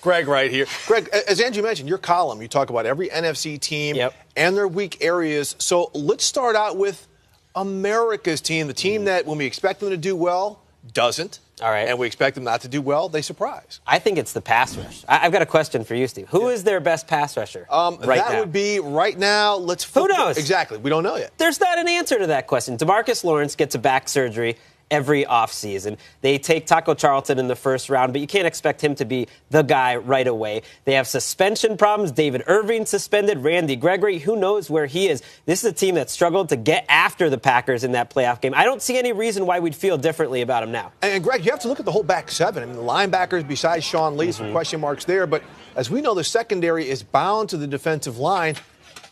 Greg right here. Greg, as Andrew mentioned, your column, you talk about every NFC team and their weak areas. So let's start out with America's team, the team that when we expect them to do well, doesn't. All right. And we expect them not to do well, they surprise. I think it's the pass rush. I've got a question for you, Steve. Who is their best pass rusher right now? That would be right now. Who knows? Exactly. We don't know yet. There's not an answer to that question. DeMarcus Lawrence gets a back surgery every offseason. They take Taco Charlton in the first round, but you can't expect him to be the guy right away. They have suspension problems. David Irving suspended. Randy Gregory, who knows where he is? This is a team that struggled to get after the Packers in that playoff game. I don't see any reason why we'd feel differently about him now. And Greg, you have to look at the whole back seven. I mean, the linebackers besides Sean Lee, some question marks there. But as we know, the secondary is bound to the defensive line.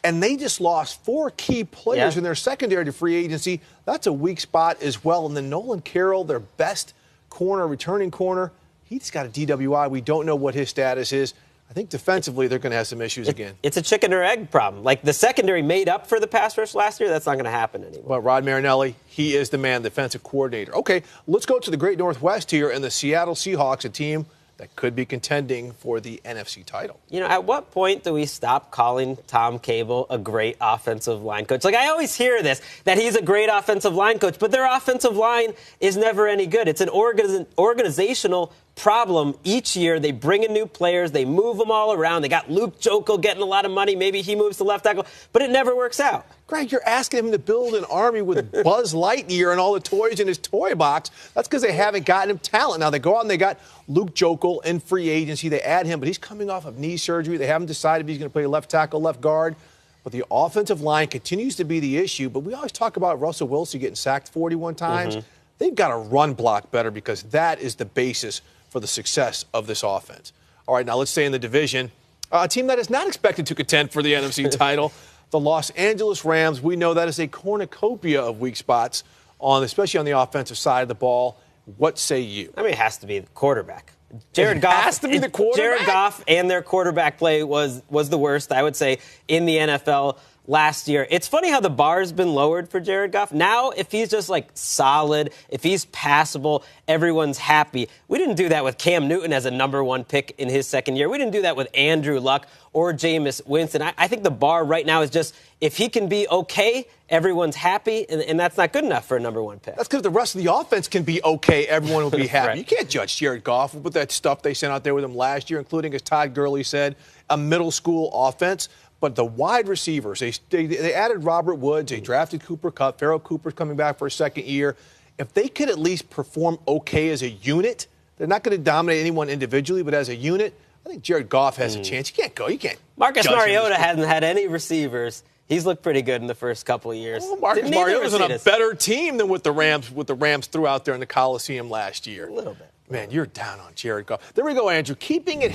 And they just lost 4 key players in their secondary to free agency. That's a weak spot as well. And then Nolan Carroll, their best corner, returning corner, he's got a DWI. We don't know what his status is. I think defensively they're going to have some issues again. It's a chicken or egg problem. Like the secondary made up for the pass rush last year. That's not going to happen anymore. But Rod Marinelli, he is the man, defensive coordinator. Okay, let's go to the Great Northwest here and the Seattle Seahawks, a team that could be contending for the NFC title. You know, at what point do we stop calling Tom Cable a great offensive line coach? Like, I always hear this, that he's a great offensive line coach, but their offensive line is never any good. It's an organizational problem each year. They bring in new players. They move them all around. They got Luke Jokel getting a lot of money. Maybe he moves to left tackle, but it never works out. Greg, you're asking him to build an army with Buzz Lightyear and all the toys in his toy box. That's because they haven't gotten him talent. Now, they go out and they got Luke Jokel in free agency. They add him, but he's coming off of knee surgery. They haven't decided if he's going to play left tackle, left guard. But the offensive line continues to be the issue. But we always talk about Russell Wilson getting sacked 41 times. They've got to run block better because that is the basis for the success of this offense. All right, now let's stay in the division. A team that is not expected to contend for the NFC title, the Los Angeles Rams. We know that is a cornucopia of weak spots, especially on the offensive side of the ball. What say you? I mean, it has to be the quarterback. Jared Goff has to be the quarterback? Jared Goff and their quarterback play was the worst, I would say, in the NFL last year. It's funny how the bar's been lowered for Jared Goff. Now, if he's just like solid, if he's passable, everyone's happy. We didn't do that with Cam Newton as a #1 pick in his second year. We didn't do that with Andrew Luck or Jameis Winston. I think the bar right now is just if he can be okay, everyone's happy, and that's not good enough for a #1 pick. That's because the rest of the offense can be okay. Everyone will be happy. Right. You can't judge Jared Goff with that stuff they sent out there with him last year, including, as Todd Gurley said, a middle school offense. But the wide receivers, they added Robert Woods, they drafted Cooper Kupp, Pharoh Cooper's coming back for a second year. If they could at least perform okay as a unit, they're not going to dominate anyone individually, but as a unit, I think Jared Goff has a chance. You can't go. You can't. Marcus Mariota hasn't had any receivers. He's looked pretty good in the first couple of years. Well, Marcus Mariota's on a better team than what the Rams threw out there in the Coliseum last year. A little bit. Man, you're down on Jared Goff. There we go, Andrew. Keeping it